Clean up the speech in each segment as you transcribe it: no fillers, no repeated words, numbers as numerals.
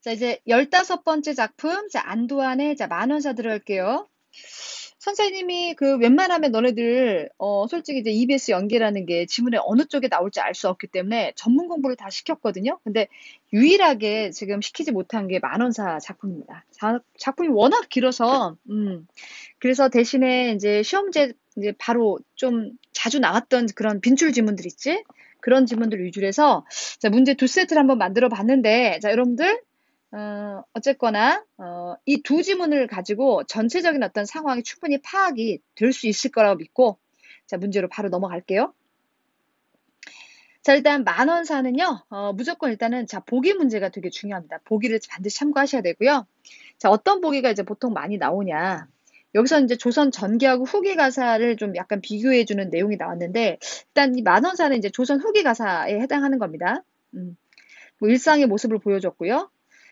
자, 이제 15번째 작품. 자, 안도안의 자, 만원사 들어갈게요. 선생님이 그 웬만하면 너네들, 솔직히 이제 EBS 연계라는 게 지문에 어느 쪽에 나올지 알 수 없기 때문에 전문 공부를 다 시켰거든요. 근데 유일하게 지금 시키지 못한 게 만원사 작품입니다. 작품이 워낙 길어서, 그래서 대신에 이제 시험제 이제 바로 좀 자주 나왔던 그런 빈출 지문들 있지? 그런 지문들 위주로 해서 자, 문제 두 세트를 한번 만들어 봤는데, 자, 여러분들 어쨌거나 이 두 지문을 가지고 전체적인 어떤 상황이 충분히 파악이 될 수 있을 거라고 믿고 자, 문제로 바로 넘어갈게요. 자, 일단 만원사는요, 무조건 일단은 자, 보기 문제가 되게 중요합니다. 보기를 반드시 참고하셔야 되고요. 자, 어떤 보기가 이제 보통 많이 나오냐. 여기서 이제 조선 전기하고 후기 가사를 좀 약간 비교해주는 내용이 나왔는데, 일단 이 만원사는 이제 조선 후기 가사에 해당하는 겁니다. 뭐 일상의 모습을 보여줬고요.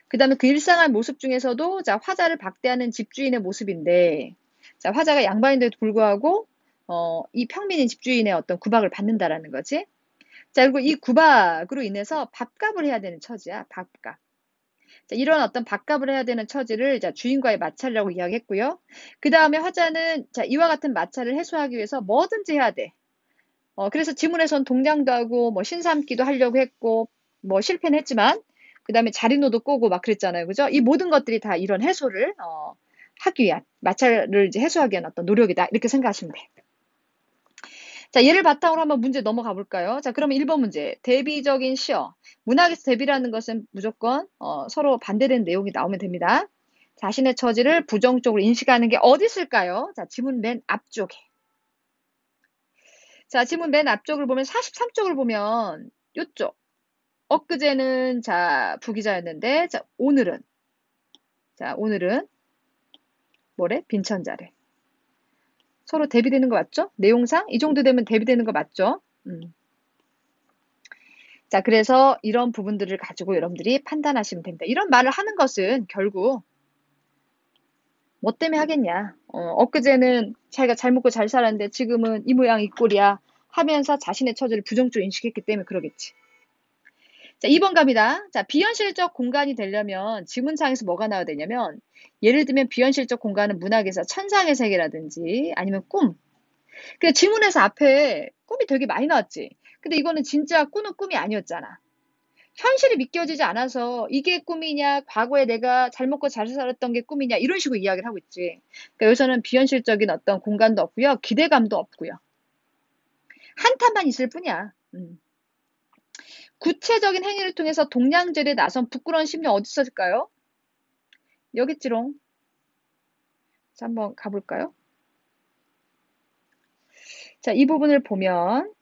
그 다음에 그 일상의 모습 중에서도 자, 화자를 박대하는 집주인의 모습인데, 자, 화자가 양반인데도 불구하고, 이 평민인 집주인의 어떤 구박을 받는다라는 거지. 자, 그리고 이 구박으로 인해서 밥값을 해야 되는 처지야, 밥값. 자, 이런 어떤 밥값을 해야 되는 처지를 자, 주인과의 마찰이라고 이야기했고요. 그 다음에 화자는 자, 이와 같은 마찰을 해소하기 위해서 뭐든지 해야 돼. 그래서 지문에선 동냥도 하고 뭐 신삼기도 하려고 했고 뭐 실패는 했지만 그 다음에 자리노도 꼬고 막 그랬잖아요. 그죠? 이 모든 것들이 다 이런 해소를 하기 위한 마찰을 이제 해소하기 위한 어떤 노력이다. 이렇게 생각하시면 돼. 자, 얘를 바탕으로 한번 문제 넘어가 볼까요? 자, 그러면 1번 문제. 대비적인 시어. 문학에서 대비라는 것은 무조건 서로 반대되는 내용이 나오면 됩니다. 자신의 처지를 부정적으로 인식하는 게 어디 있을까요? 자, 지문 맨 앞쪽에. 자, 지문 맨 앞쪽을 보면 43쪽을 보면 요쪽. 엊그제는 자, 부기자였는데 자, 오늘은 뭐래? 빈천자래. 서로 대비되는 거 맞죠? 내용상 이 정도 되면 대비되는 거 맞죠? 자, 그래서 이런 부분들을 가지고 여러분들이 판단하시면 됩니다. 이런 말을 하는 것은 결국 뭐 때문에 하겠냐. 엊그제는 자기가 잘 먹고 잘 살았는데 지금은 이 모양 이 꼴이야 하면서 자신의 처지를 부정적으로 인식했기 때문에 그러겠지. 자, 2번 갑니다. 자, 비현실적 공간이 되려면 지문상에서 뭐가 나와야 되냐면 예를 들면 비현실적 공간은 문학에서 천상의 세계라든지 아니면 꿈. 근데 지문에서 앞에 꿈이 되게 많이 나왔지. 근데 이거는 진짜 꾸는 꿈이 아니었잖아. 현실이 믿겨지지 않아서 이게 꿈이냐, 과거에 내가 잘 먹고 잘 살았던 게 꿈이냐, 이런 식으로 이야기를 하고 있지. 그러니까 여기서는 비현실적인 어떤 공간도 없고요. 기대감도 없고요. 한탄만 있을 뿐이야. 구체적인 행위를 통해서 동량절에 나선 부끄러운 심령 어디 있었을까요? 여기 있지롱. 자, 한번 가볼까요? 자, 이 부분을 보면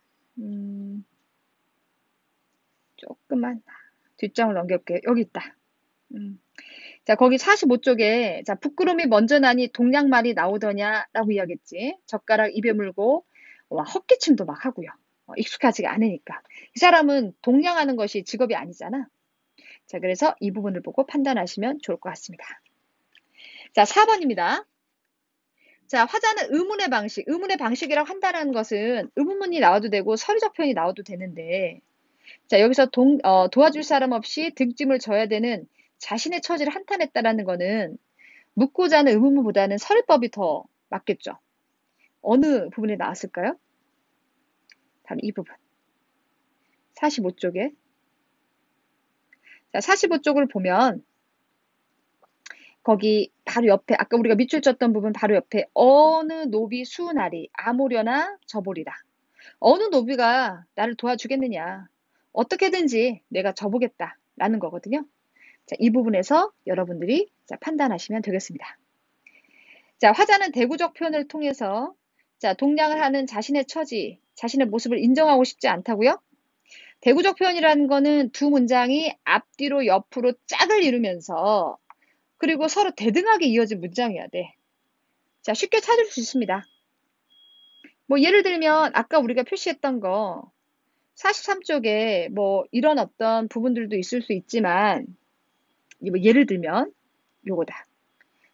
조금만 뒷장을 넘겨볼게요. 여기 있다. 자, 거기 45쪽에 자, 부끄러움이 먼저 나니 동량말이 나오더냐라고 이야기했지. 젓가락 입에 물고 와, 헛기침도 막 하고요. 익숙하지가 않으니까. 이 사람은 동량하는 것이 직업이 아니잖아. 자, 그래서 이 부분을 보고 판단하시면 좋을 것 같습니다. 자, 4번입니다. 자, 화자는 의문의 방식, 의문의 방식이라고 한다는 것은 의문문이 나와도 되고 서류적 표현이 나와도 되는데, 자, 여기서 도와줄 사람 없이 등짐을 져야 되는 자신의 처지를 한탄했다라는 거는 묻고자 하는 의문문보다는 서류법이 더 맞겠죠. 어느 부분에 나왔을까요? 바로 이 부분. 45쪽에. 자, 45쪽을 보면 거기 바로 옆에 아까 우리가 밑줄 쳤던 부분 바로 옆에 어느 노비 수나리 아무려나 저보리라. 어느 노비가 나를 도와주겠느냐. 어떻게든지 내가 져보겠다라는 거거든요. 자, 이 부분에서 여러분들이 자, 판단하시면 되겠습니다. 자, 화자는 대구적 표현을 통해서 자, 동량을 하는 자신의 처지, 자신의 모습을 인정하고 싶지 않다고요? 대구적 표현이라는 거는 두 문장이 앞뒤로 옆으로 짝을 이루면서 그리고 서로 대등하게 이어진 문장이어야 돼. 자, 쉽게 찾을 수 있습니다. 뭐 예를 들면 아까 우리가 표시했던 거 43쪽에 뭐 이런 어떤 부분들도 있을 수 있지만 뭐 예를 들면 요거다.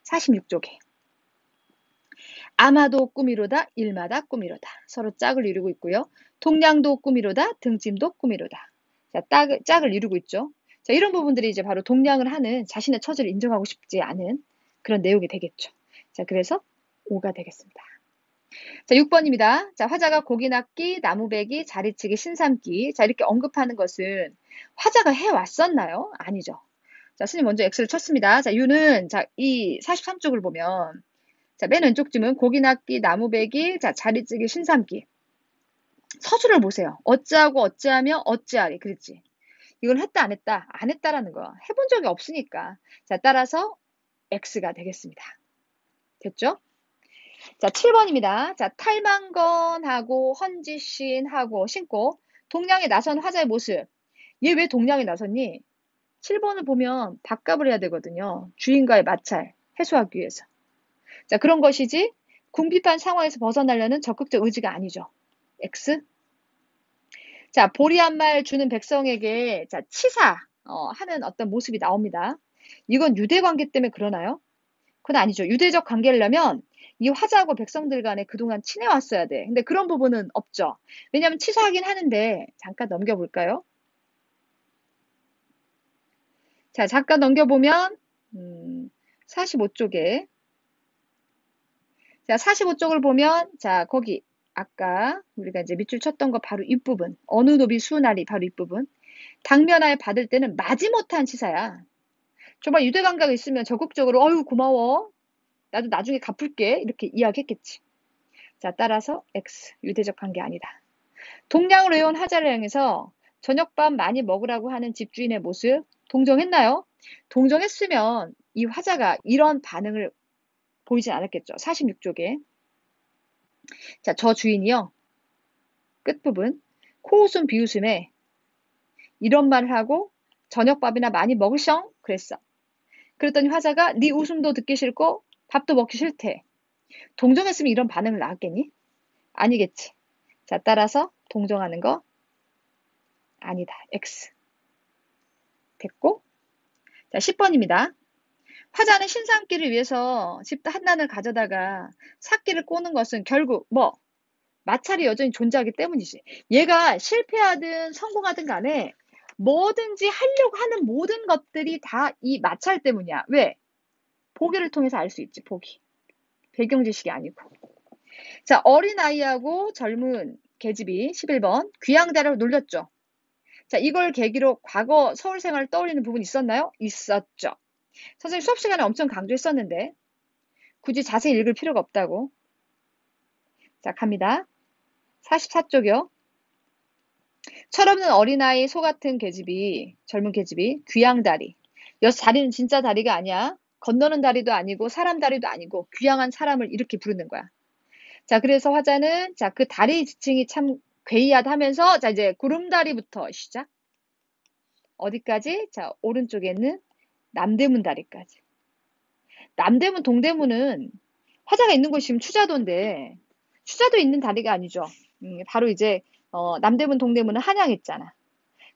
46쪽에 아마도 꿈이로다 일마다 꿈이로다 서로 짝을 이루고 있고요. 동량도 꿈이로다 등짐도 꿈이로다. 자, 짝을 이루고 있죠. 자, 이런 부분들이 이제 바로 동냥을 하는 자신의 처지를 인정하고 싶지 않은 그런 내용이 되겠죠. 자, 그래서 5가 되겠습니다. 자, 6번입니다. 자, 화자가 고기 낚기, 나무 베기, 자리치기, 신삼기. 자, 이렇게 언급하는 것은 화자가 해왔었나요? 아니죠. 자, 스님 먼저 X를 쳤습니다. 자, U는, 자, 이 43쪽을 보면, 자, 맨 왼쪽 지문, 고기 낚기, 나무 베기, 자, 자리치기, 신삼기. 서술을 보세요. 어찌하고 어찌하며 어찌하리. 그랬지. 이걸 했다, 안 했다? 안 했다라는 거. 해본 적이 없으니까. 자, 따라서 X가 되겠습니다. 됐죠? 자, 7번입니다. 자, 탈망건하고 헌지신하고 신고 동량에 나선 화자의 모습. 얘 왜 동량에 나섰니? 7번을 보면 밥값을 해야 되거든요. 주인과의 마찰 해소하기 위해서. 자, 그런 것이지 궁핍한 상황에서 벗어나려는 적극적 의지가 아니죠. X. 자, 보리한 말 주는 백성에게 자, 치사 하는 어떤 모습이 나옵니다. 이건 유대 관계 때문에 그러나요? 그건 아니죠. 유대적 관계라면 이 화자하고 백성들 간에 그동안 친해왔어야 돼. 근데 그런 부분은 없죠. 왜냐하면 치사하긴 하는데 잠깐 넘겨볼까요? 자, 잠깐 넘겨보면 45쪽에 자, 45쪽을 보면 자, 거기 아까 우리가 이제 밑줄 쳤던 거 바로 윗부분. 어느 노비 수나리 바로 윗부분. 당면하에 받을 때는 마지못한 치사야. 정말 유대 관계가 있으면 적극적으로 어유 고마워. 나도 나중에 갚을게. 이렇게 이야기했겠지. 자, 따라서 X. 유대적 관계 아니다. 동량으로 해온 하자를 향해서 저녁밥 많이 먹으라고 하는 집주인의 모습 동정했나요? 동정했으면 이 화자가 이런 반응을 보이진 않았겠죠. 46쪽에. 자, 저 주인이요. 끝부분. 코웃음 비웃음에 이런 말을 하고 저녁밥이나 많이 먹으셩? 그랬어. 그랬더니 화자가 네 웃음도 듣기 싫고 밥도 먹기 싫대. 동정했으면 이런 반응을 나왔겠니? 아니겠지. 자, 따라서 동정하는 거 아니다. X. 됐고. 자, 10번입니다. 화자는 신상기를 위해서 집 한난을 가져다가 삭기를 꼬는 것은 결국 뭐 마찰이 여전히 존재하기 때문이지. 얘가 실패하든 성공하든 간에 뭐든지 하려고 하는 모든 것들이 다 이 마찰 때문이야. 왜? 보기를 통해서 알 수 있지. 보기. 배경 지식이 아니고. 자, 어린아이하고 젊은 계집이 11번 귀양대로 놀렸죠. 자, 이걸 계기로 과거 서울 생활을 떠올리는 부분이 있었나요? 있었죠. 선생님 수업 시간에 엄청 강조했었는데 굳이 자세히 읽을 필요가 없다고. 자, 갑니다. 44쪽이요. 철없는 어린아이 소 같은 계집이 젊은 계집이 귀양다리. 여기서 다리는 진짜 다리가 아니야. 건너는 다리도 아니고 사람 다리도 아니고 귀양한 사람을 이렇게 부르는 거야. 자, 그래서 화자는 자, 그 다리 지칭이 참 괴이하다면서 자, 이제 구름다리부터 시작. 어디까지? 자, 오른쪽에 있는 남대문 다리까지. 남대문, 동대문은 화자가 있는 곳이 지금 추자도인데 추자도 있는 다리가 아니죠. 바로 이제 남대문, 동대문은 한양 있잖아.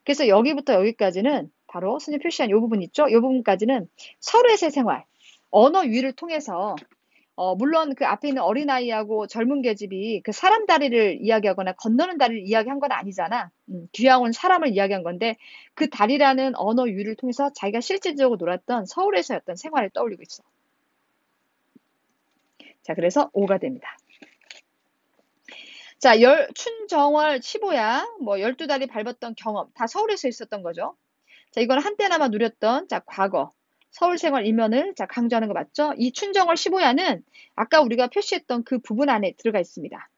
그래서 여기부터 여기까지는 바로 스님 표시한 이 부분 있죠? 이 부분까지는 서로의 생활, 언어 유희를 통해서 물론 그 앞에 있는 어린아이하고 젊은 계집이 그 사람 다리를 이야기하거나 건너는 다리를 이야기한 건 아니잖아. 귀여운 사람을 이야기한 건데 그 다리라는 언어 유희를 통해서 자기가 실질적으로 놀았던 서울에서였던 생활을 떠올리고 있어. 자, 그래서 5가 됩니다. 자, 춘정월 15야, 뭐 12다리 밟았던 경험, 다 서울에서 있었던 거죠. 자, 이건 한때나마 누렸던, 자, 과거, 서울 생활 이면을, 자, 강조하는 거 맞죠? 이 춘정월 15야는 아까 우리가 표시했던 그 부분 안에 들어가 있습니다.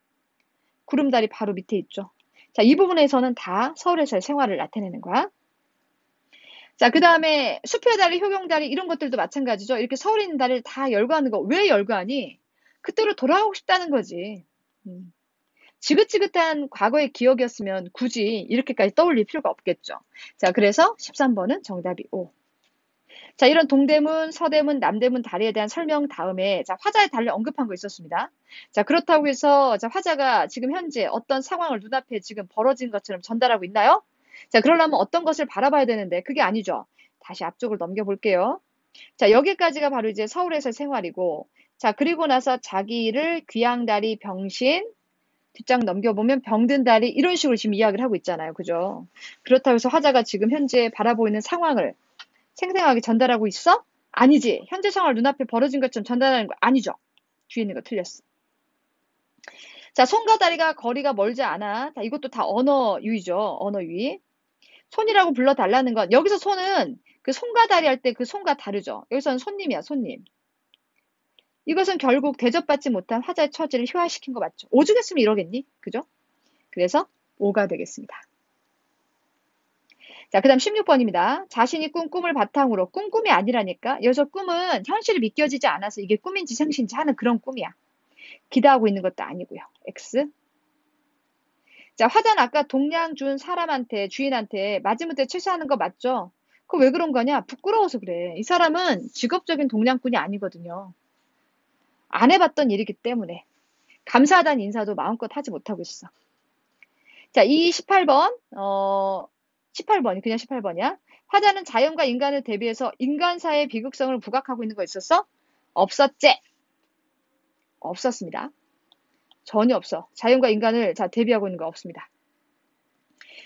구름다리 바로 밑에 있죠. 자, 이 부분에서는 다 서울에서의 생활을 나타내는 거야. 자, 그 다음에 수표의 다리, 효경다리, 이런 것들도 마찬가지죠. 이렇게 서울에 있는 다리를 다 열거하는 거. 왜 열거하니? 그때로 돌아가고 싶다는 거지. 지긋지긋한 과거의 기억이었으면 굳이 이렇게까지 떠올릴 필요가 없겠죠. 자, 그래서 13번은 정답이 5. 자, 이런 동대문, 서대문, 남대문 다리에 대한 설명 다음에 자, 화자의 다리를 언급한 거 있었습니다. 자, 그렇다고 해서 자, 화자가 지금 현재 어떤 상황을 눈앞에 지금 벌어진 것처럼 전달하고 있나요? 자, 그러려면 어떤 것을 바라봐야 되는데 그게 아니죠. 다시 앞쪽을 넘겨볼게요. 자, 여기까지가 바로 이제 서울에서의 생활이고 자, 그리고 나서 자기를 귀양다리 병신 뒷장 넘겨보면 병든 다리 이런 식으로 지금 이야기를 하고 있잖아요. 그죠? 그렇다고 해서 화자가 지금 현재 바라보이는 상황을 생생하게 전달하고 있어? 아니지. 현재 상황을 눈앞에 벌어진 것처럼 전달하는 거 아니죠. 뒤에 있는 거 틀렸어. 자, 손과 다리가 거리가 멀지 않아. 자, 이것도 다 언어 유희죠. 언어 유희. 손이라고 불러달라는 건 여기서 손은 그 손과 다리 할 때 그 손과 다르죠. 여기서는 손님이야, 손님. 이것은 결국 대접받지 못한 화자의 처지를 희화시킨 거 맞죠? 오죽했으면 이러겠니? 그죠? 그래서 오가 되겠습니다. 자, 그 다음 16번입니다. 자신이 꾼 꿈을 바탕으로 꿈이 아니라니까. 여기서 꿈은 현실이 믿겨지지 않아서 이게 꿈인지 생신지 하는 그런 꿈이야. 기대하고 있는 것도 아니고요. X. 자, 화자는 아까 동량 준 사람한테, 주인한테 마지못해 취소하는 거 맞죠? 그거 왜 그런 거냐? 부끄러워서 그래. 이 사람은 직업적인 동량꾼이 아니거든요. 안 해봤던 일이기 때문에. 감사하다는 인사도 마음껏 하지 못하고 있어. 자, 이 18번, 18번이 그냥 18번이야. 화자는 자연과 인간을 대비해서 인간사의 비극성을 부각하고 있는 거 있었어? 없었지? 없었습니다. 전혀 없어. 자연과 인간을 대비하고 있는 거 없습니다.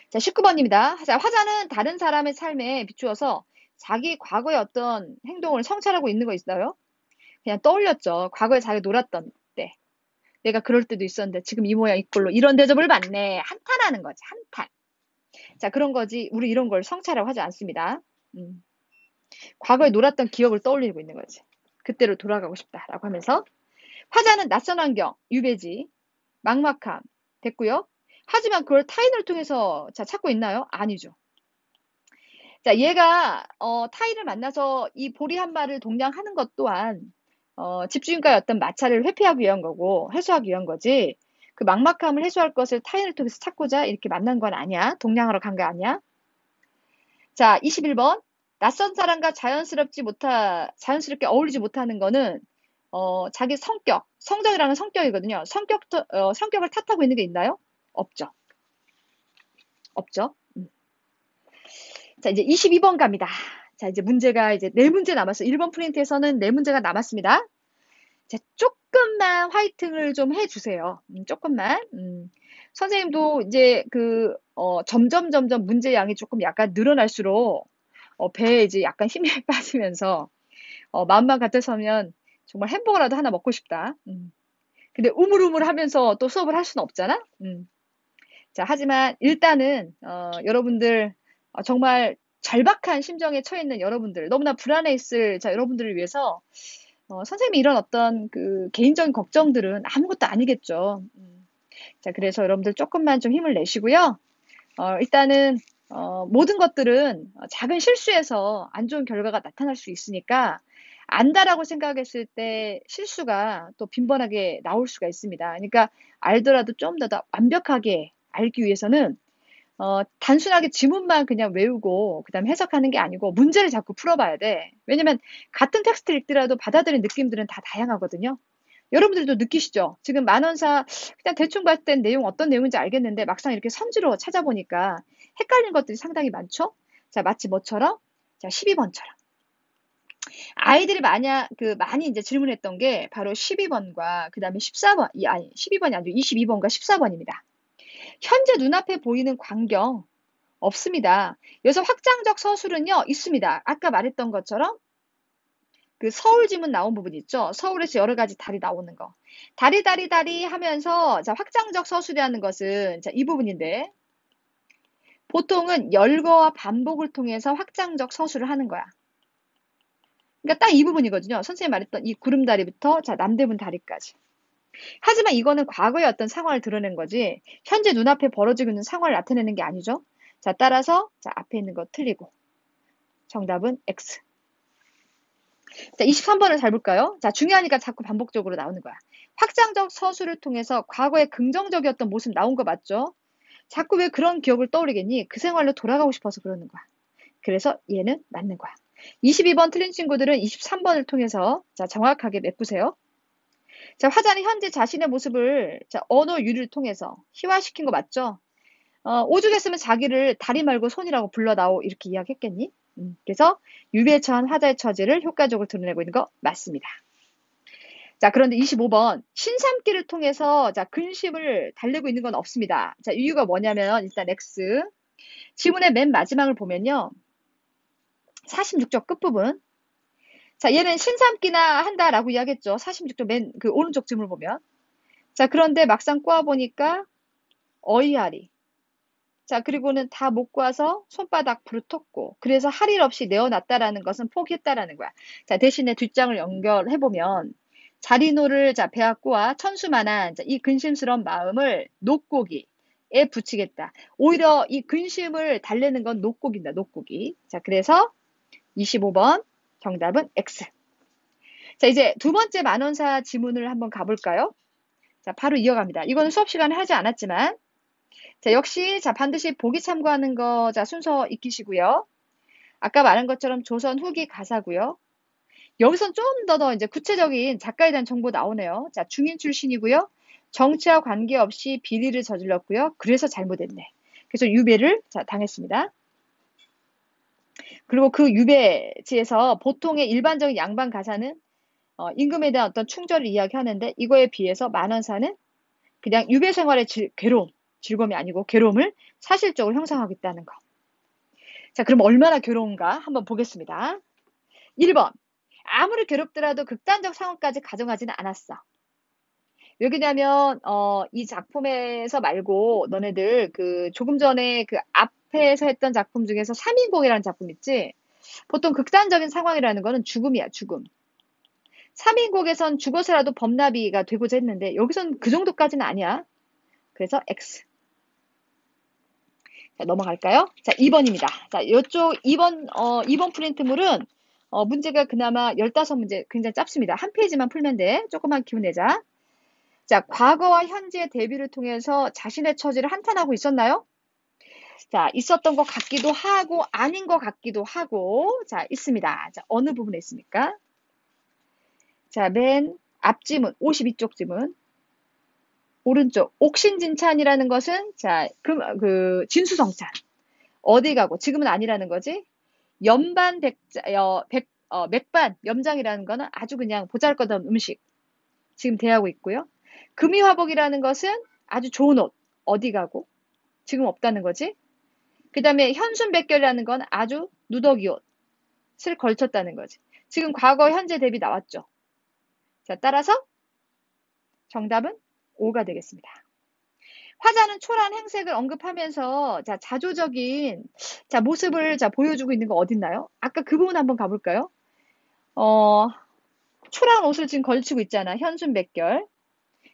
자, 19번입니다. 자, 화자는 다른 사람의 삶에 비추어서 자기 과거의 어떤 행동을 성찰하고 있는 거 있어요? 그냥 떠올렸죠. 과거에 자기가 놀았던 때. 내가 그럴 때도 있었는데 지금 이 모양 이 꼴로 이런 대접을 받네. 한탄하는 거지. 한탄. 자, 그런 거지. 우리 이런 걸 성찰하고 하지 않습니다. 과거에 놀았던 기억을 떠올리고 있는 거지. 그때로 돌아가고 싶다라고 하면서 화자는 낯선 환경, 유배지, 막막함 됐고요. 하지만 그걸 타인을 통해서 찾고 있나요? 아니죠. 자, 얘가 타인을 만나서 이 보리 한 마리를 동냥하는 것 또한 집주인과의 어떤 마찰을 회피하기 위한 거고 해소하기 위한 거지. 그 막막함을 해소할 것을 타인을 통해서 찾고자 이렇게 만난 건 아니야. 동냥하러 간 거 아니야. 자, 21번. 낯선 사람과 자연스럽게 어울리지 못하는 거는 자기 성격, 성적이라는 성격이거든요. 성격을 탓하고 있는 게 있나요? 없죠. 없죠. 자, 이제 22번 갑니다. 자, 이제 문제가 이제 4문제 남았어요. 1번 프린트에서는 4문제가 남았습니다. 자, 조금만 화이팅을 좀 해주세요. 조금만. 선생님도 이제 점점 문제 양이 조금 약간 늘어날수록 배에 이제 약간 힘이 빠지면서 마음만 같아서면 정말 햄버거라도 하나 먹고 싶다. 근데 우물우물 하면서 또 수업을 할 수는 없잖아. 자, 하지만 일단은 여러분들 정말 절박한 심정에 처해 있는 여러분들, 너무나 불안해 있을 여러분들을 위해서 선생님이 이런 어떤 개인적인 걱정들은 아무것도 아니겠죠. 자, 그래서 여러분들 조금만 좀 힘을 내시고요. 일단은 모든 것들은 작은 실수에서 안 좋은 결과가 나타날 수 있으니까 안다라고 생각했을 때 실수가 또 빈번하게 나올 수가 있습니다. 그러니까 알더라도 좀 더 완벽하게 알기 위해서는 단순하게 지문만 그냥 외우고 그다음에 해석하는 게 아니고 문제를 자꾸 풀어봐야 돼. 왜냐면 같은 텍스트를 읽더라도 받아들이는 느낌들은 다 다양하거든요. 여러분들도 느끼시죠? 지금 만원사 그냥 대충 봤을 땐 내용 어떤 내용인지 알겠는데 막상 이렇게 선지로 찾아보니까 헷갈리는 것들이 상당히 많죠? 자, 마치 뭐처럼? 자, 12번처럼. 아이들이 많이 이제 질문했던 게 바로 12번과 그 다음에 14번, 아니, 12번이 아니고 22번과 14번입니다. 현재 눈앞에 보이는 광경 없습니다. 여기서 확장적 서술은요, 있습니다. 아까 말했던 것처럼 그 서울 지문 나온 부분 있죠? 서울에서 여러 가지 다리 나오는 거. 다리 하면서 자, 확장적 서술이라는 것은 자, 이 부분인데 보통은 열거와 반복을 통해서 확장적 서술을 하는 거야. 그러니까 딱 이 부분이거든요. 선생님이 말했던 이 구름다리부터 자, 남대문 다리까지. 하지만 이거는 과거의 어떤 상황을 드러낸 거지 현재 눈앞에 벌어지고 있는 상황을 나타내는 게 아니죠. 자, 따라서 자, 앞에 있는 거 틀리고 정답은 X. 자, 23번을 잘 볼까요? 자, 중요하니까 자꾸 반복적으로 나오는 거야. 확장적 서술을 통해서 과거의 긍정적이었던 모습 나온 거 맞죠? 자꾸 왜 그런 기억을 떠올리겠니? 그 생활로 돌아가고 싶어서 그러는 거야. 그래서 얘는 맞는 거야. 22번 틀린 친구들은 23번을 통해서 자, 정확하게 메꾸세요. 자, 화자는 현재 자신의 모습을 자, 언어 유를 통해서 희화시킨 거 맞죠? 오죽했으면 자기를 다리 말고 손이라고 불러다오 이렇게 이야기했겠니? 그래서 유배에 처한 화자의 처지를 효과적으로 드러내고 있는 거 맞습니다. 자, 그런데 25번. 신삼기를 통해서 자, 근심을 달래고 있는 건 없습니다. 자, 이유가 뭐냐면 일단 X. 지문의 맨 마지막을 보면요. 46쪽 끝부분. 자, 얘는 신삼기나 한다라고 이야기했죠. 46쪽 맨 그 오른쪽 지문을 보면. 자, 그런데 막상 꼬아보니까 어이하리. 자, 그리고는 다 못 꼬아서 손바닥 부르텄고, 그래서 할 일 없이 내어놨다라는 것은 포기했다라는 거야. 자, 대신에 뒷장을 연결해보면, 자리노를 자, 배웠고와 천수만한 자, 이 근심스러운 마음을 녹고기에 붙이겠다. 오히려 이 근심을 달래는 건 녹고기입니다. 녹고기. 자, 그래서 25번 정답은 X. 자, 이제 두 번째 만원사 지문을 한번 가볼까요? 자, 바로 이어갑니다. 이거는 수업 시간에 하지 않았지만, 자, 역시, 자, 반드시 보기 참고하는 거, 자, 순서 익히시고요. 아까 말한 것처럼 조선 후기 가사고요. 여기선 좀 더 이제 구체적인 작가에 대한 정보 나오네요. 자, 중인 출신이고요. 정치와 관계없이 비리를 저질렀고요. 그래서 잘못했네. 그래서 유배를 자, 당했습니다. 그리고 그 유배지에서 보통의 일반적인 양반 가사는 임금에 대한 어떤 충절을 이야기하는데 이거에 비해서 만원사는 그냥 유배 생활의 괴로움, 즐거움이 아니고 괴로움을 사실적으로 형성하고 있다는 거. 자, 그럼 얼마나 괴로운가 한번 보겠습니다. 1번. 아무리 괴롭더라도 극단적 상황까지 가정하지는 않았어. 왜 그러냐면 이 작품에서 말고 너네들 그 조금 전에 그 앞에서 했던 작품 중에서 3인곡이라는 작품 있지? 보통 극단적인 상황이라는 거는 죽음이야, 죽음. 3인곡에선 죽어서라도 범나비가 되고자 했는데 여기선 그 정도까지는 아니야. 그래서 X. 자, 넘어갈까요? 자, 2번입니다. 자, 이쪽 2번 프린트물은 문제가 그나마 15문제 굉장히 짧습니다. 한 페이지만 풀면 돼. 조금만 기운내자. 자, 과거와 현재의 대비를 통해서 자신의 처지를 한탄하고 있었나요? 자, 있었던 것 같기도 하고 아닌 것 같기도 하고 자, 있습니다. 자, 어느 부분에 있습니까? 자, 맨 앞지문 52쪽 지문 오른쪽 옥신진찬이라는 것은 자, 진수성찬 어디 가고 지금은 아니라는 거지. 연반 맥반 염장이라는 거는 아주 그냥 보잘것없는 음식 지금 대하고 있고요. 금이화복이라는 것은 아주 좋은 옷 어디 가고 지금 없다는 거지. 그 다음에 현순백결이라는 건 아주 누더기 옷을 걸쳤다는 거지. 지금 과거 현재 대비 나왔죠. 자, 따라서 정답은 5가 되겠습니다. 화자는 초라한 행색을 언급하면서 자, 자조적인 자, 모습을 자, 보여주고 있는 거 어딨나요? 아까 그 부분 한번 가볼까요? 초라한 옷을 지금 걸치고 있잖아. 현순백결.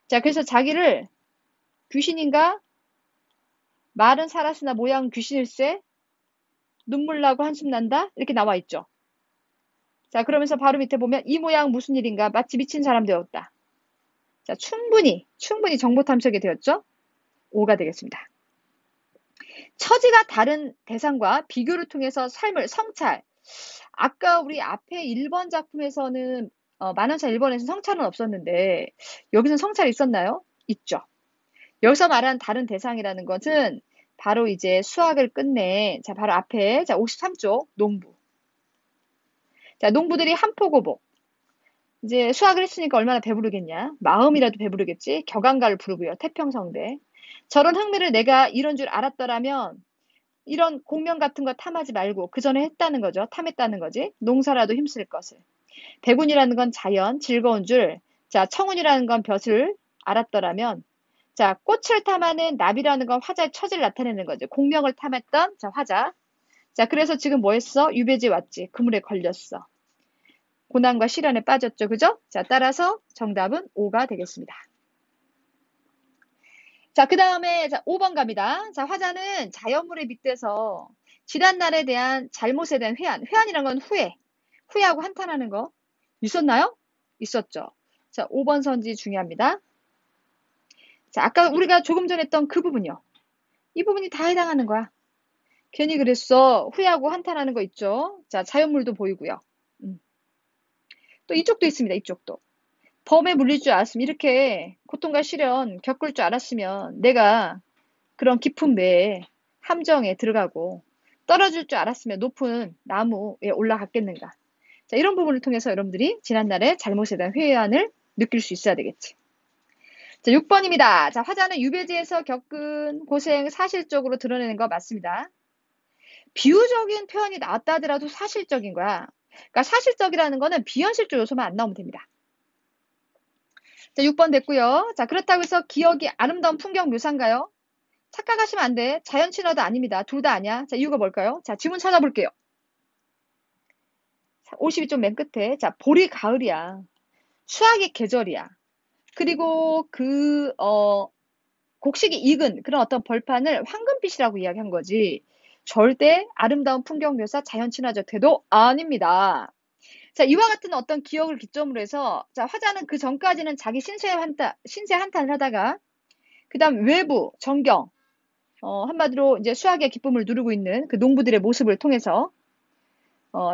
자, 그래서 자기를 귀신인가? 말은 살았으나 모양 귀신일세? 눈물 나고 한숨 난다? 이렇게 나와 있죠. 자, 그러면서 바로 밑에 보면 이 모양 무슨 일인가? 마치 미친 사람 되었다. 자, 충분히 정보 탐색이 되었죠? 5가 되겠습니다. 처지가 다른 대상과 비교를 통해서 삶을 성찰. 아까 우리 앞에 1번 작품에서는 만원차 1번에서 성찰은 없었는데 여기서는 성찰이 있었나요? 있죠. 여기서 말한 다른 대상이라는 것은 바로 이제 수학을 끝내 자 바로 앞에 자 53쪽 농부. 자 농부들이 한포고복. 이제 수학을 했으니까 얼마나 배부르겠냐. 마음이라도 배부르겠지. 격앙가를 부르고요. 태평성대. 저런 흥미를 내가 이런 줄 알았더라면 이런 공명 같은 거 탐하지 말고 그 전에 했다는 거죠. 탐했다는 거지. 농사라도 힘쓸 것을. 백운이라는 건 자연, 즐거운 줄. 자, 청운이라는 건 벼슬 알았더라면 자, 꽃을 탐하는 나비라는 건 화자의 처지를 나타내는 거죠. 공명을 탐했던 자, 화자. 자, 그래서 지금 뭐 했어? 유배지 왔지. 그물에 걸렸어. 고난과 시련에 빠졌죠. 그죠? 자, 따라서 정답은 5가 되겠습니다. 자, 그 다음에 5번 갑니다. 자, 화자는 자연물에 빗대서 지난날에 대한 잘못에 대한 회한. 회한이란 건 후회. 후회하고 한탄하는 거. 있었나요? 있었죠. 자, 5번 선지 중요합니다. 자, 아까 우리가 조금 전에 했던 그 부분이요. 이 부분이 다 해당하는 거야. 괜히 그랬어. 후회하고 한탄하는 거 있죠. 자, 자연물도 보이고요. 또 이쪽도 있습니다. 이쪽도. 범에 물릴 줄 알았으면 이렇게 고통과 시련 겪을 줄 알았으면 내가 그런 깊은 배에 함정에 들어가고 떨어질 줄 알았으면 높은 나무에 올라갔겠는가. 자, 이런 부분을 통해서 여러분들이 지난날의 잘못에 대한 회한을 느낄 수 있어야 되겠지. 자, 6번입니다. 자, 화자는 유배지에서 겪은 고생 사실적으로 드러내는 거 맞습니다. 비유적인 표현이 나왔다 하더라도 사실적인 거야. 그러니까 사실적이라는 거는 비현실적 요소만 안 나오면 됩니다. 자, 6번 됐고요. 자, 그렇다고 해서 기억이 아름다운 풍경 묘사인가요? 착각하시면 안 돼. 자연 친화도 아닙니다. 둘 다 아니야. 자, 이유가 뭘까요? 자, 지문 찾아볼게요. 52쪽 맨 끝에. 자, 볼이 가을이야. 수학의 계절이야. 그리고 곡식이 익은 그런 어떤 벌판을 황금빛이라고 이야기한 거지. 절대 아름다운 풍경 묘사, 자연 친화적 태도 아닙니다. 자, 이와 같은 어떤 기억을 기점으로 해서, 자, 화자는 그 전까지는 자기 신세 한탄을 하다가, 그 다음 외부, 전경, 한마디로 이제 수학의 기쁨을 누리고 있는 그 농부들의 모습을 통해서,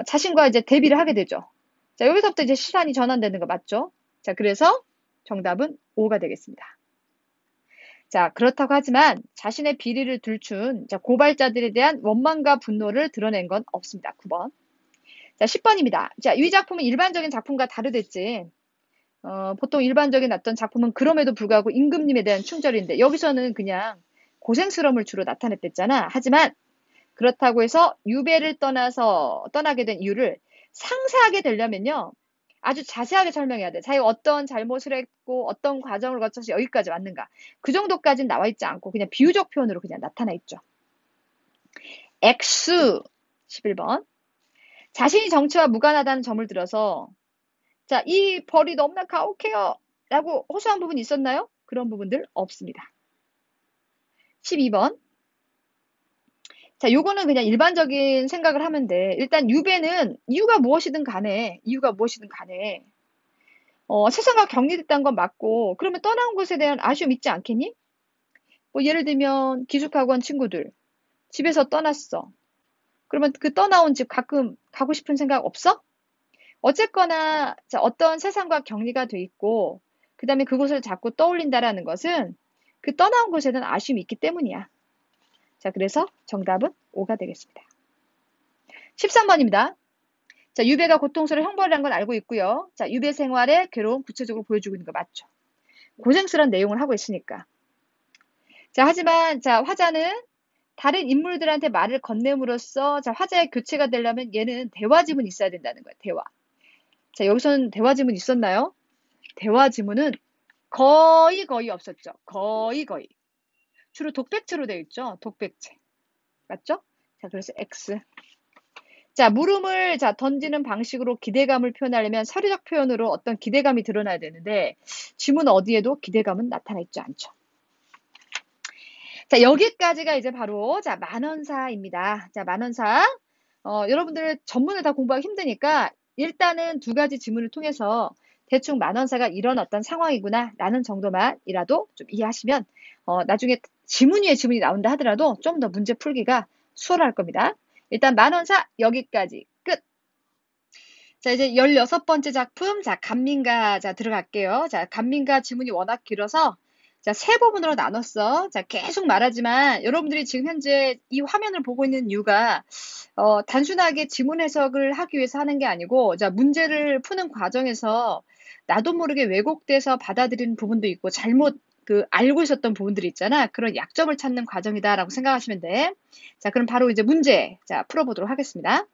자신과 이제 대비를 하게 되죠. 자, 여기서부터 이제 시선이 전환되는 거 맞죠? 자, 그래서 정답은 5가 되겠습니다. 자, 그렇다고 하지만 자신의 비리를 들춘 고발자들에 대한 원망과 분노를 드러낸 건 없습니다. 9번. 자, 10번입니다. 자, 이 작품은 일반적인 작품과 다르댔지. 보통 일반적인 어떤 작품은 그럼에도 불구하고 임금님에 대한 충절인데 여기서는 그냥 고생스러움을 주로 나타냈댔잖아. 하지만 그렇다고 해서 유배를 떠나게 된 이유를 상세하게 되려면요. 아주 자세하게 설명해야 돼. 자기가 어떤 잘못을 했고 어떤 과정을 거쳐서 여기까지 왔는가. 그 정도까지는 나와 있지 않고 그냥 비유적 표현으로 그냥 나타나 있죠. X 11번. 자신이 정치와 무관하다는 점을 들어서 자, 이 벌이 너무나 가혹해요 라고 호소한 부분이 있었나요? 그런 부분들 없습니다. 12번. 자, 요거는 그냥 일반적인 생각을 하면 돼. 일단 유배는 이유가 무엇이든 간에 세상과 격리됐다는 건 맞고 그러면 떠나온 것에 대한 아쉬움 있지 않겠니? 뭐 예를 들면 기숙학원 친구들 집에서 떠났어. 그러면 그 떠나온 집 가끔 가고 싶은 생각 없어? 어쨌거나 자, 어떤 세상과 격리가 돼 있고 그 다음에 그곳을 자꾸 떠올린다라는 것은 그 떠나온 곳에 대한 아쉬움이 있기 때문이야. 자, 그래서 정답은 5가 되겠습니다. 13번입니다. 자, 유배가 고통스러운 형벌이라는 걸 알고 있고요. 자, 유배 생활의 괴로움 구체적으로 보여주고 있는 거 맞죠? 고생스러운 내용을 하고 있으니까. 자, 하지만 자, 화자는 다른 인물들한테 말을 건네므로써 자, 화자의 교체가 되려면 얘는 대화 지문이 있어야 된다는 거예요. 대화. 자, 여기서는 대화 지문 있었나요? 대화 지문은 거의 없었죠. 거의. 주로 독백체로 되어 있죠. 독백체. 맞죠? 자, 그래서 X. 자, 물음을 자, 던지는 방식으로 기대감을 표현하려면 서류적 표현으로 어떤 기대감이 드러나야 되는데 지문 어디에도 기대감은 나타나 있지 않죠. 자, 여기까지가 이제 바로 자, 만원사입니다. 자, 만원사. 여러분들 전문을 다 공부하기 힘드니까 일단은 두 가지 지문을 통해서 대충 만원사가 이런 어떤 상황이구나 라는 정도만이라도 좀 이해하시면 나중에 지문 위에 지문이 나온다 하더라도 좀 더 문제 풀기가 수월할 겁니다. 일단 만원사 여기까지 끝. 자, 이제 16번째 작품, 자, 간민가, 자, 들어갈게요. 자, 간민가 지문이 워낙 길어서, 자, 세 부분으로 나눴어. 자, 계속 말하지만, 여러분들이 지금 현재 이 화면을 보고 있는 이유가, 단순하게 지문 해석을 하기 위해서 하는 게 아니고, 자, 문제를 푸는 과정에서 나도 모르게 왜곡돼서 받아들이는 부분도 있고, 잘못 알고 있었던 부분들이 있잖아. 그런 약점을 찾는 과정이다라고 생각하시면 돼. 자, 그럼 바로 이제 문제, 자, 풀어보도록 하겠습니다.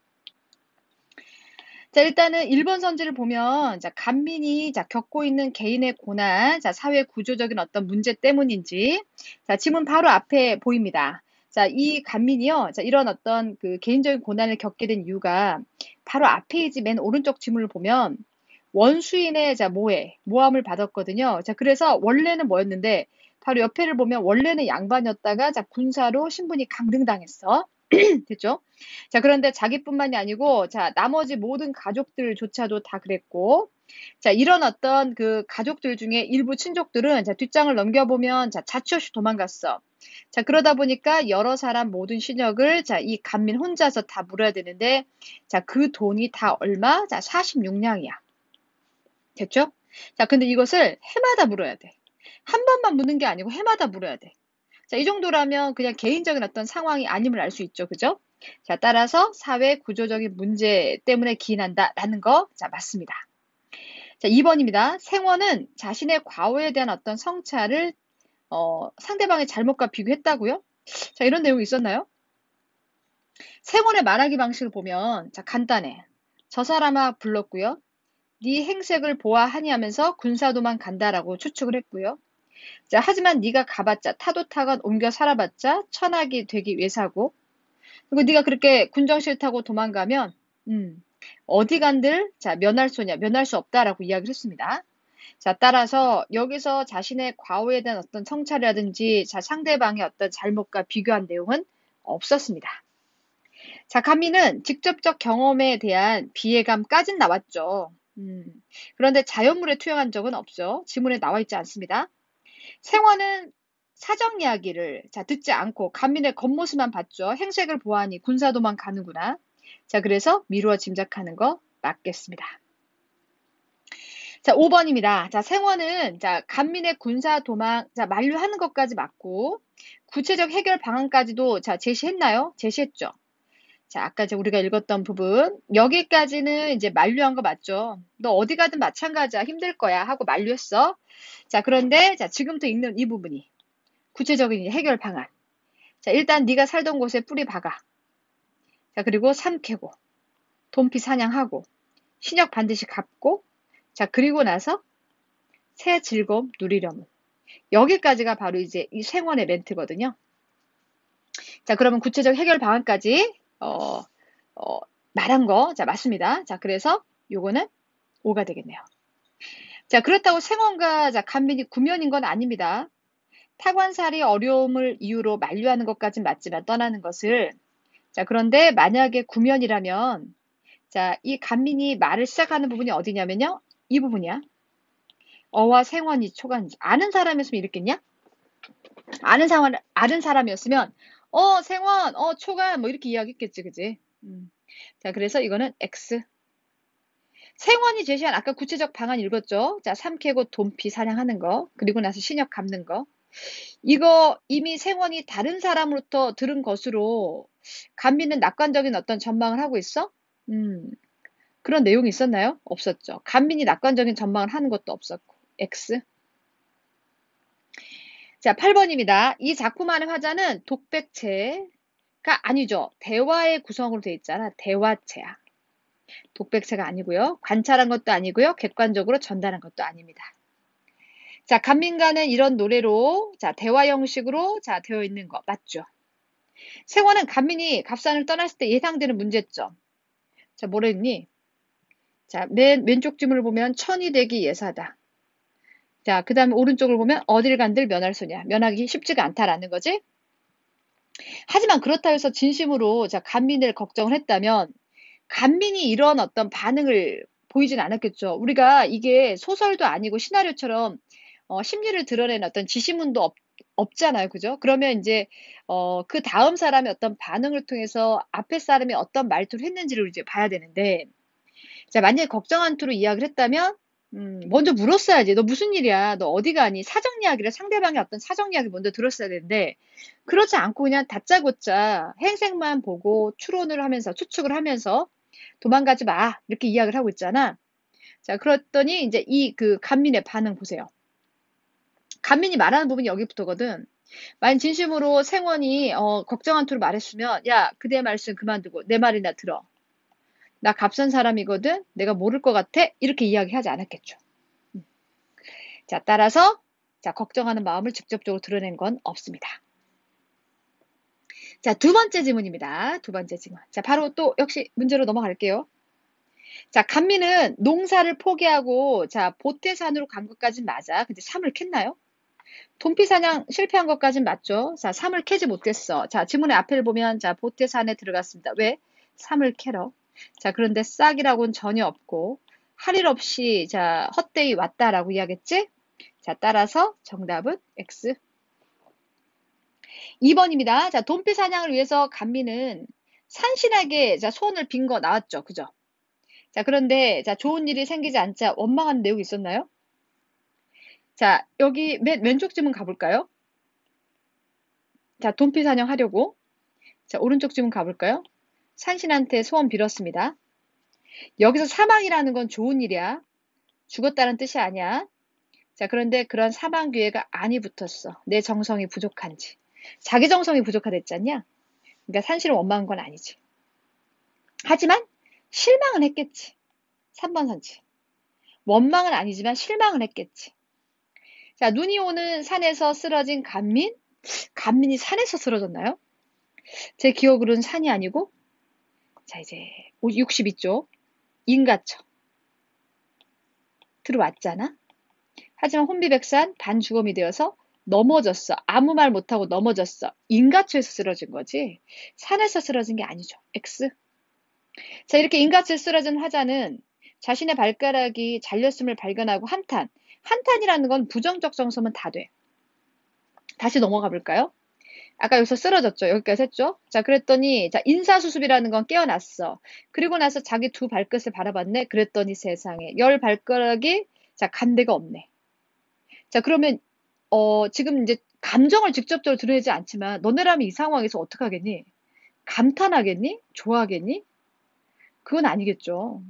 자, 일단은 1번 선지를 보면, 자, 간민이, 자, 겪고 있는 개인의 고난, 자, 사회 구조적인 어떤 문제 때문인지, 자, 지문 바로 앞에 보입니다. 자, 이 간민이요, 자, 이런 어떤 개인적인 고난을 겪게 된 이유가 바로 앞페이지 맨 오른쪽 지문을 보면, 원수인의, 자, 모함을 받았거든요. 자, 그래서 원래는 뭐였는데, 바로 옆에를 보면 원래는 양반이었다가, 자, 군사로 신분이 강등당했어. 됐죠? 자, 그런데 자기뿐만이 아니고, 자, 나머지 모든 가족들조차도 다 그랬고, 자, 이런 어떤 가족들 중에 일부 친족들은, 자, 뒷장을 넘겨보면, 자, 자취 없이 도망갔어. 자, 그러다 보니까 여러 사람 모든 신역을, 자, 이 간민 혼자서 다 물어야 되는데, 자, 그 돈이 다 얼마? 자, 46냥이야. 됐죠? 자, 근데 이것을 해마다 물어야 돼. 한 번만 묻는 게 아니고 해마다 물어야 돼. 자, 이 정도라면 그냥 개인적인 어떤 상황이 아님을 알 수 있죠. 그죠? 자, 따라서 사회 구조적인 문제 때문에 기인한다라는 거, 자, 맞습니다. 자, 2번입니다. 생원은 자신의 과오에 대한 어떤 성찰을 상대방의 잘못과 비교했다고요? 자, 이런 내용이 있었나요? 생원의 말하기 방식을 보면 자, 간단해. 저 사람아 불렀고요. 네 행색을 보아하니 하면서 군사도만 간다라고 추측을 했고요. 자, 하지만 네가 가봤자 타도 타건 옮겨 살아봤자 천하기 되기 위해서고 그리고 네가 그렇게 군정 싫다고 도망가면 어디 간들 자 면할 수냐 면할 수 없다라고 이야기를 했습니다. 자, 따라서 여기서 자신의 과오에 대한 어떤 성찰이라든지 자 상대방의 어떤 잘못과 비교한 내용은 없었습니다. 자, 감미는 직접적 경험에 대한 비애감까진 나왔죠. 그런데 자연물에 투영한 적은 없죠. 지문에 나와 있지 않습니다. 생화는 사정 이야기를 자 듣지 않고 감민의 겉모습만 봤죠. 행색을 보아하니 군사도만 가는구나. 자, 그래서 미루어 짐작하는 거 맞겠습니다. 자, 5번입니다. 자, 생화는 자 감민의 군사 도망 자 만류하는 것까지 맞고 구체적 해결 방안까지도 자 제시했나요? 제시했죠. 자, 아까 이제 우리가 읽었던 부분 여기까지는 이제 만류한 거 맞죠? 너 어디 가든 마찬가지야 힘들 거야 하고 만류했어. 자, 그런데 자 지금부터 읽는 이 부분이 구체적인 해결 방안. 자, 일단 네가 살던 곳에 뿌리 박아. 자, 그리고 삼 캐고 돈피 사냥하고 신역 반드시 갚고 자, 그리고 나서 새 즐거움 누리려면 여기까지가 바로 이제 이 생원의 멘트거든요. 자, 그러면 구체적 해결 방안까지 말한 거, 자, 맞습니다. 자, 그래서 요거는 5가 되겠네요. 자, 그렇다고 생원과 자, 간민이 구면인 건 아닙니다. 타관살이 어려움을 이유로 만류하는 것까진 맞지만 떠나는 것을 자, 그런데 만약에 구면이라면 자, 이 간민이 말을 시작하는 부분이 어디냐면요. 이 부분이야. 어와 생원이 초간지. 아는 사람이었으면 이랬겠냐? 아는 사람이었으면 생원, 초간 뭐 이렇게 이야기했겠지. 그지? 자, 그래서 이거는 X. 생원이 제시한 아까 구체적 방안 읽었죠? 자, 삼캐고 돈피 사냥하는 거. 그리고 나서 신역 갚는 거. 이거 이미 생원이 다른 사람으로부터 들은 것으로 간미는 낙관적인 어떤 전망을 하고 있어? 그런 내용이 있었나요? 없었죠. 간민이 낙관적인 전망을 하는 것도 없었고. X. 자, 8번입니다. 이 작품 안의 화자는 독백체가 아니죠. 대화의 구성으로 되어 있잖아. 대화체야. 독백체가 아니고요. 관찰한 것도 아니고요. 객관적으로 전달한 것도 아닙니다. 자, 간민가는 이런 노래로 자, 대화 형식으로 자, 되어 있는 거 맞죠? 생화는 간민이 갑산을 떠났을 때 예상되는 문제점. 자, 뭐라 했니? 자, 맨 왼쪽 지문을 보면 천이 되기 예사다. 자, 그 다음에 오른쪽을 보면 어딜 간들 면할 소냐. 면하기 쉽지가 않다라는 거지. 하지만 그렇다고 해서 진심으로 자, 간민을 걱정을 했다면 간민이 이런 어떤 반응을 보이진 않았겠죠. 우리가 이게 소설도 아니고 시나리오처럼 심리를 드러내는 어떤 지시문도 없잖아요. 그죠? 그러면 이제 그 다음 사람의 어떤 반응을 통해서 앞에 사람이 어떤 말투를 했는지를 이제 봐야 되는데 자, 만약에 걱정한 투로 이야기를 했다면 먼저 물었어야지. 너 무슨 일이야? 너 어디 가니? 사정 이야기를 상대방의 어떤 사정 이야기 먼저 들었어야 되는데 그렇지 않고 그냥 다짜고짜 행색만 보고 추론을 하면서 추측을 하면서 도망가지 마. 이렇게 이야기를 하고 있잖아. 자, 그랬더니 이제 이 그 간민의 반응 보세요. 간민이 말하는 부분이 여기부터거든. 만약 진심으로 생원이 걱정한 투로 말했으면 야, 그대 말씀 그만두고 내 말이나 들어. 나 값선 사람이거든. 내가 모를 것 같아. 이렇게 이야기하지 않았겠죠. 자, 따라서 자, 걱정하는 마음을 직접적으로 드러낸 건 없습니다. 자, 두 번째 지문입니다. 두 번째 지문. 자, 바로 또 역시 문제로 넘어갈게요. 자, 간미는 농사를 포기하고 자, 보태산으로 간 것까진 맞아. 근데 삼을 캤나요? 돈피 사냥 실패한 것까진 맞죠? 자, 삼을 캐지 못했어. 자, 지문의 앞에를 보면 자, 보태산에 들어갔습니다. 왜? 삼을 캐러. 자, 그런데 싹이라고는 전혀 없고 할 일 없이 자, 헛되이 왔다라고 이야기했지? 자, 따라서 정답은 X. 2번입니다. 자, 돈피 사냥을 위해서 간미는 산신하게 자, 소원을 빈 거 나왔죠. 그죠? 자, 그런데 자, 좋은 일이 생기지 않자 원망하는 내용이 있었나요? 자, 여기 맨 왼쪽 지문 가볼까요? 자, 돈피 사냥 하려고. 자, 오른쪽 지문 가볼까요? 산신한테 소원 빌었습니다. 여기서 사망이라는 건 좋은 일이야. 죽었다는 뜻이 아니야. 자, 그런데 그런 사망 기회가 안이 붙었어. 내 정성이 부족한지. 자기 정성이 부족하댔잖냐? 그러니까 산신을 원망한 건 아니지. 하지만 실망은 했겠지. 3번 선지. 원망은 아니지만 실망은 했겠지. 자, 눈이 오는 산에서 쓰러진 간민? 간민이 산에서 쓰러졌나요? 제 기억으로는 산이 아니고, 자, 이제 62쪽. 인가처. 들어왔잖아? 하지만 혼비백산 반주검이 되어서 넘어졌어. 아무 말 못하고 넘어졌어. 인가초에서 쓰러진 거지. 산에서 쓰러진 게 아니죠. X. 자, 이렇게 인가초에 쓰러진 화자는 자신의 발가락이 잘렸음을 발견하고 한탄. 한탄이라는 건 부정적 정서면 다 돼. 다시 넘어가 볼까요? 아까 여기서 쓰러졌죠. 여기까지 했죠. 자, 그랬더니 자, 인사수습이라는 건 깨어났어. 그리고 나서 자기 두 발끝을 바라봤네. 그랬더니 세상에 열 발가락이 자, 간 데가 없네. 자, 그러면 지금 이제 감정을 직접적으로 드러내지 않지만 너네라면 이 상황에서 어떡하겠니? 감탄하겠니? 좋아하겠니? 그건 아니겠죠.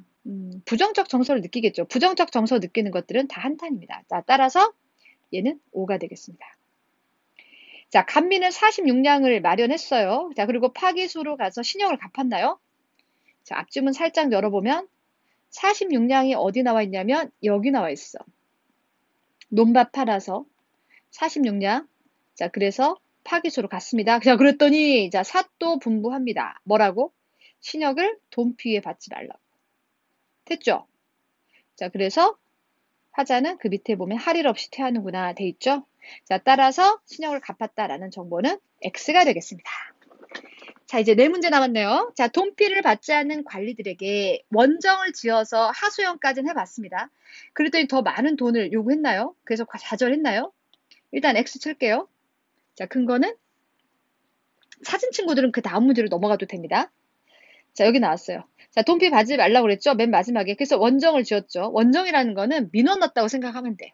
부정적 정서를 느끼겠죠. 부정적 정서 느끼는 것들은 다 한탄입니다. 자, 따라서 얘는 5가 되겠습니다. 자, 간민은 46냥을 마련했어요. 자, 그리고 파기수로 가서 신용을 갚았나요? 자, 앞주문 살짝 열어보면 46냥이 어디 나와 있냐면 여기 나와 있어. 논밭 팔아서 46냥. 자, 그래서 파기수로 갔습니다. 자, 그랬더니 자, 사또 분부합니다. 뭐라고? 신역을 돈피에 받지 말라고. 됐죠? 자, 그래서 화자는 그 밑에 보면 할 일 없이 퇴하는구나 돼 있죠? 자, 따라서 신역을 갚았다라는 정보는 X가 되겠습니다. 자, 이제 네 문제 남았네요. 자, 돈피를 받지 않는 관리들에게 원정을 지어서 하소연까지는 해봤습니다. 그랬더니 더 많은 돈을 요구했나요? 그래서 좌절했나요? 일단 X 칠게요. 자, 근거는 사진 친구들은 그 다음 문제로 넘어가도 됩니다. 자, 여기 나왔어요. 자, 돈피 받지 말라고 그랬죠? 맨 마지막에. 그래서 원정을 지었죠. 원정이라는 거는 민원 넣었다고 생각하면 돼.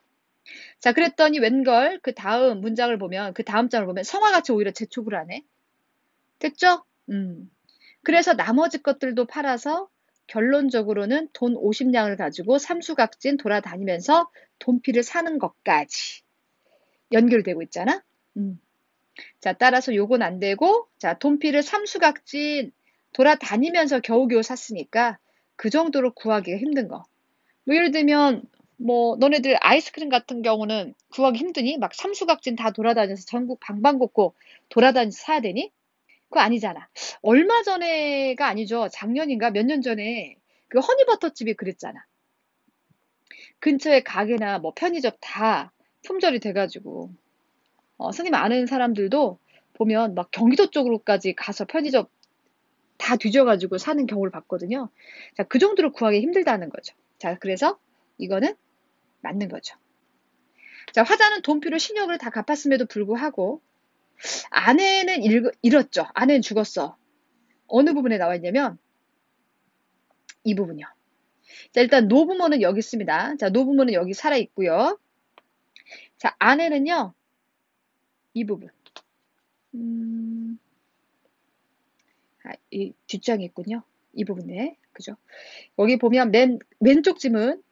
자, 그랬더니 웬걸 그 다음 문장을 보면, 그 다음 장을 보면 성화같이 오히려 재촉을 하네. 됐죠? 그래서 나머지 것들도 팔아서 결론적으로는 돈 50냥을 가지고 삼수각진 돌아다니면서 돈피를 사는 것까지 연결되고 있잖아? 자, 따라서 요건 안 되고, 자, 돈피를 삼수각진 돌아다니면서 겨우겨우 샀으니까 그 정도로 구하기가 힘든 거. 뭐 예를 들면 뭐 너네들 아이스크림 같은 경우는 구하기 힘드니? 막 삼수각진 다 돌아다녀서 전국 방방곡곡 돌아다니서 사야 되니? 그거 아니잖아. 얼마 전에가 아니죠. 작년인가 몇 년 전에 그 허니버터집이 그랬잖아. 근처에 가게나 뭐 편의점 다 품절이 돼가지고 선생님 아는 사람들도 보면 막 경기도 쪽으로까지 가서 편의점 다 뒤져가지고 사는 경우를 봤거든요. 자, 그 정도로 구하기 힘들다는 거죠. 자, 그래서 이거는 맞는 거죠. 자, 화자는 돈피로 신용을 다 갚았음에도 불구하고 아내는 잃었죠. 아내는 죽었어. 어느 부분에 나와 있냐면 이 부분이요. 자, 일단 노부모는 여기 있습니다. 자, 노부모는 여기 살아 있고요. 자, 아내는요. 이 부분. 이 뒷장이 있군요. 이 부분에. 그죠? 여기 보면 맨 왼쪽 지문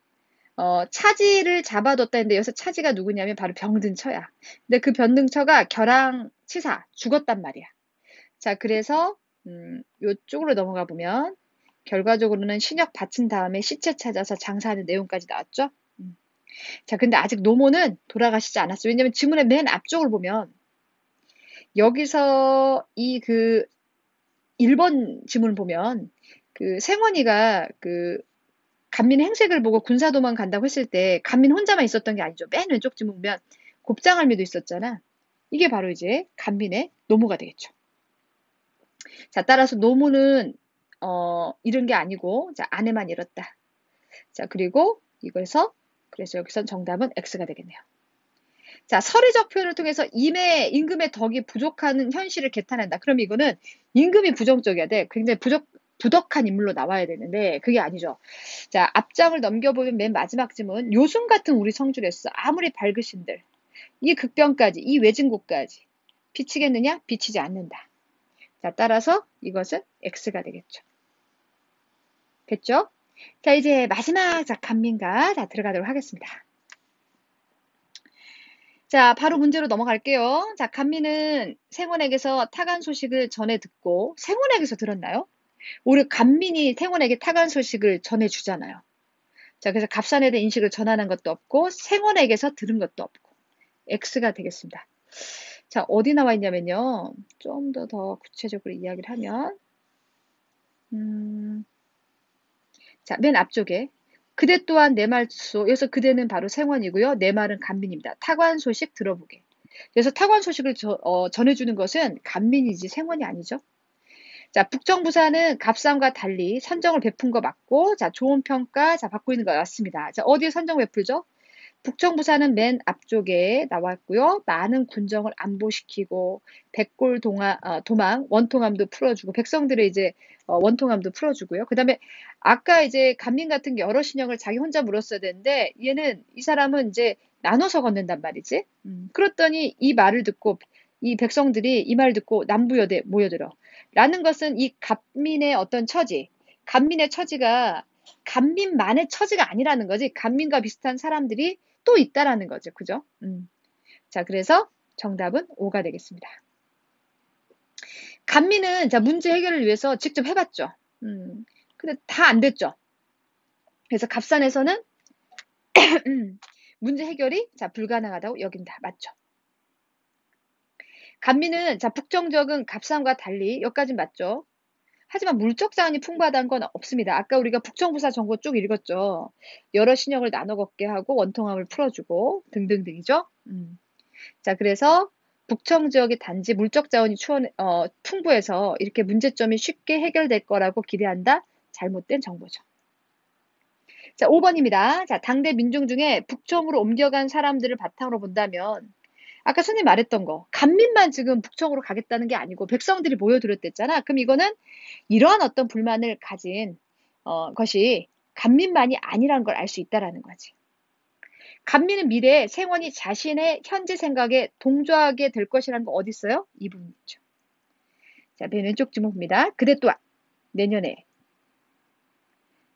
차지를 잡아뒀다 했는데 여기서 차지가 누구냐면 바로 병든처야. 근데 그 병든처가 결항치사 죽었단 말이야. 자, 그래서 요쪽으로 넘어가 보면 결과적으로는 신역 바친 다음에 시체 찾아서 장사하는 내용까지 나왔죠. 자, 근데 아직 노모는 돌아가시지 않았어요. 왜냐면 지문의 맨 앞쪽을 보면 여기서 이 그 1번 지문을 보면 그 생원이가 그 간민 행색을 보고 군사 도망 간다고 했을 때 간민 혼자만 있었던 게 아니죠. 맨 왼쪽 지문 보면 곱장할미도 있었잖아. 이게 바로 이제 간민의 노모가 되겠죠. 자, 따라서 노모는 잃은 게 아니고 자, 아내만 잃었다. 자, 그리고 이거에서 그래서 여기선 정답은 X가 되겠네요. 자, 서리적 표현을 통해서 임금의 덕이 부족한 현실을 개탄한다. 그럼 이거는 임금이 부정적이어야 돼. 굉장히 부덕한 인물로 나와야 되는데 그게 아니죠. 자, 앞장을 넘겨보면 맨 마지막 쯤은 요순 같은 우리 성주를 했어. 아무리 밝으신들. 이 극병까지, 이 외진국까지 비치겠느냐? 비치지 않는다. 자, 따라서 이것은 X가 되겠죠. 됐죠? 자, 이제 마지막 자, 간민가 자, 들어가도록 하겠습니다. 자, 바로 문제로 넘어갈게요. 자, 간민은 생원에게서 타간 소식을 전해 듣고 생원에게서 들었나요? 우리 간민이 생원에게 타간 소식을 전해주잖아요. 자, 그래서 갑산에 대한 인식을 전하는 것도 없고 생원에게서 들은 것도 없고 X가 되겠습니다. 자, 어디 나와 있냐면요. 좀 더 구체적으로 이야기를 하면 자, 맨 앞쪽에 그대 또한 내 말소. 여기서 그대는 바로 생원이고요. 내 말은 간민입니다. 타관 소식 들어보게. 그래서 타관 소식을 전해주는 것은 간민이지 생원이 아니죠. 자, 북정부사는 갑상과 달리 선정을 베푼 거 맞고, 자, 좋은 평가, 자, 받고 있는 거 맞습니다. 자, 어디에 선정 베풀죠? 북정부사는 맨 앞쪽에 나왔고요. 많은 군정을 안보시키고, 백골 도망, 원통함도 풀어주고, 백성들의 이제 원통함도 풀어주고요. 그 다음에 아까 이제 간민 같은 게 여러 신형을 자기 혼자 물었어야 되는데, 이 사람은 이제 나눠서 걷는단 말이지. 그랬더니 이 말을 듣고, 이 백성들이 이 말 듣고 남부여대 모여들어. 라는 것은 이 간민의 어떤 처지, 간민의 처지가 간민만의 처지가 아니라는 거지. 간민과 비슷한 사람들이 또 있다라는 거죠. 그죠? 자, 그래서 정답은 5가 되겠습니다. 간민은 자, 문제 해결을 위해서 직접 해봤죠. 근데 다 안 됐죠. 그래서 갑산에서는 문제 해결이 자, 불가능하다고 여긴다. 맞죠? 간민은 자, 북정적은 갑산과 달리 여기까진 맞죠? 하지만 물적 자원이 풍부하다는 건 없습니다. 아까 우리가 북정부사 정보 쭉 읽었죠. 여러 신형을 나눠 걷게 하고 원통함을 풀어주고 등등등이죠. 자, 그래서 북청 지역의 단지 물적 자원이 풍부해서 이렇게 문제점이 쉽게 해결될 거라고 기대한다. 잘못된 정보죠. 자, 5번입니다. 자, 당대 민중 중에 북청으로 옮겨간 사람들을 바탕으로 본다면 아까 선생님 말했던 거 간민만 지금 북청으로 가겠다는 게 아니고 백성들이 모여들었댔잖아. 그럼 이거는 이러한 어떤 불만을 가진 것이 간민만이 아니라는 걸 알 수 있다라는 거지. 간민은 미래에 생원이 자신의 현재 생각에 동조하게 될 것이라는 거 어디 있어요? 이 부분 있죠. 자, 맨 왼쪽 지목입니다. 그대 또한 내년에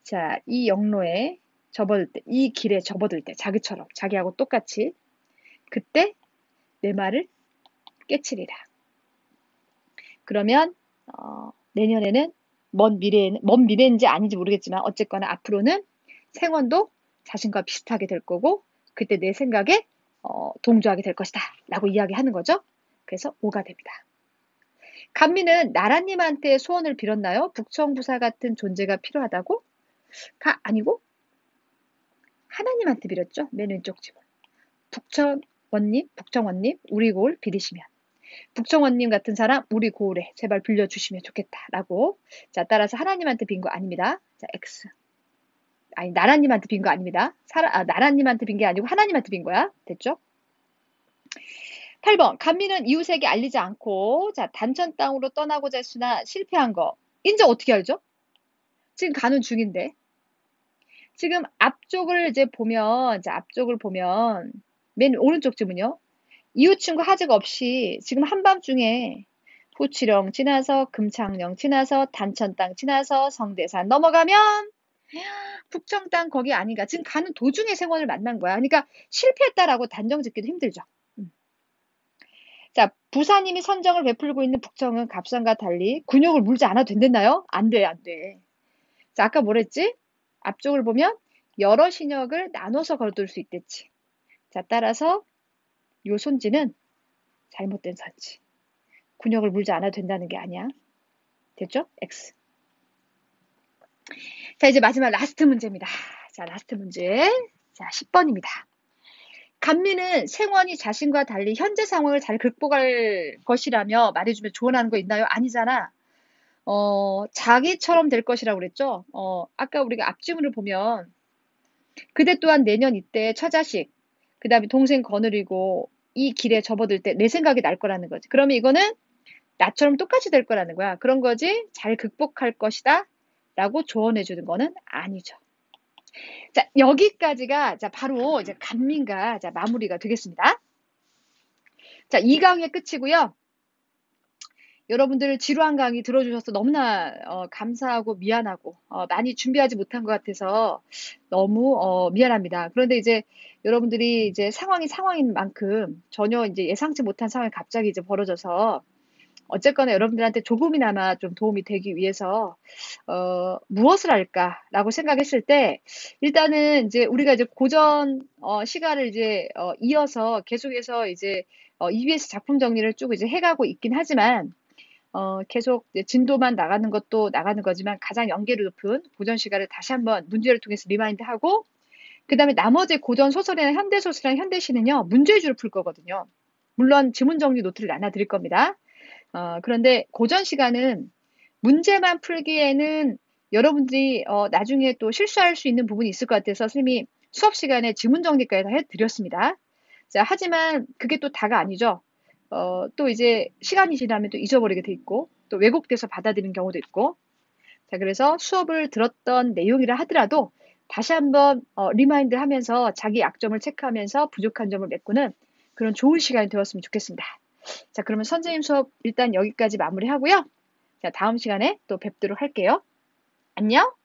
자, 이 영로에 접어들 때, 이 길에 접어들 때 자기처럼 자기하고 똑같이 그때 내 말을 깨치리라. 그러면 내년에는 먼 미래인지 아닌지 모르겠지만 어쨌거나 앞으로는 생원도 자신과 비슷하게 될 거고 그때 내 생각에 동조하게 될 것이다 라고 이야기하는 거죠. 그래서 5가 됩니다. 간민은 나라님한테 소원을 빌었나요? 북청부사 같은 존재가 필요하다고? 가 아니고 하나님한테 빌었죠. 맨 왼쪽 지문. 북청원님 우리 고을 빌으시면 북청원님 같은 사람 우리 고을에 제발 빌려주시면 좋겠다라고. 자, 따라서 하나님한테 빈 거 아닙니다. 자, X. 아니, 나라님한테 빈 거 아닙니다. 나라님한테 빈 게 아니고 하나님한테 빈 거야. 됐죠? 8번. 간민은 이웃에게 알리지 않고 자, 단천 땅으로 떠나고자 했으나 실패한 거. 인제 어떻게 알죠? 지금 가는 중인데. 지금 앞쪽을 이제 보면 자, 앞쪽을 보면 맨 오른쪽 지문요. 이웃 친구 하직 없이 지금 한밤중에 후치령 지나서 금창령 지나서 단천 땅 지나서 성대산 넘어가면 북청 땅 거기 아닌가. 지금 가는 도중에 생원을 만난 거야. 그러니까 실패했다라고 단정 짓기도 힘들죠. 자, 부사님이 선정을 베풀고 있는 북청은 갑산과 달리 군욕을 물지 않아도 된댔나요? 안 돼, 안 돼. 자, 아까 뭐랬지? 앞쪽을 보면 여러 신역을 나눠서 거둘 수 있댔지. 자, 따라서 요 손지는 잘못된 선지. 군역을 물지 않아도 된다는 게 아니야. 됐죠? X. 자, 이제 마지막 라스트 문제입니다. 자, 라스트 문제. 자, 10번입니다. 간민은 생원이 자신과 달리 현재 상황을 잘 극복할 것이라며 말해주면 조언하는 거 있나요? 아니잖아. 자기처럼 될 것이라고 그랬죠? 아까 우리가 앞지문을 보면 그대 또한 내년 이때 처자식, 그 다음에 동생 거느리고 이 길에 접어들 때 내 생각이 날 거라는 거지. 그러면 이거는 나처럼 똑같이 될 거라는 거야. 그런 거지 잘 극복할 것이다 라고 조언해 주는 거는 아니죠. 자, 여기까지가 자, 바로 이제 간민가 자, 마무리가 되겠습니다. 자, 2강의 끝이고요. 여러분들 지루한 강의 들어주셔서 너무나 감사하고 미안하고 많이 준비하지 못한 것 같아서 너무 미안합니다. 그런데 이제 여러분들이 이제 상황이 상황인 만큼 전혀 이제 예상치 못한 상황이 갑자기 이제 벌어져서 어쨌거나 여러분들한테 조금이나마 좀 도움이 되기 위해서 무엇을 할까라고 생각했을 때 일단은 이제 우리가 이제 고전 시간을 이제 이어서 계속해서 이제 EBS 작품 정리를 쭉 이제 해가고 있긴 하지만 계속 이제 진도만 나가는 것도 나가는 거지만 가장 연계를 높은 고전 시가를 다시 한번 문제를 통해서 리마인드하고 그다음에 나머지 고전 소설이나 현대 소설이나 현대시는요 문제 위주로 풀 거거든요. 물론 지문 정리 노트를 나눠 드릴 겁니다. 그런데 고전 시간은 문제만 풀기에는 여러분들이 나중에 또 실수할 수 있는 부분이 있을 것 같아서 선생님이 수업 시간에 지문 정리까지 다 해드렸습니다. 자, 하지만 그게 또 다가 아니죠. 또 이제 시간이 지나면 또 잊어버리게 돼 있고, 또 왜곡돼서 받아들이는 경우도 있고. 자, 그래서 수업을 들었던 내용이라 하더라도 다시 한번 리마인드 하면서 자기 약점을 체크하면서 부족한 점을 메꾸는 그런 좋은 시간이 되었으면 좋겠습니다. 자, 그러면 선생님 수업 일단 여기까지 마무리하고요. 자, 다음 시간에 또 뵙도록 할게요. 안녕!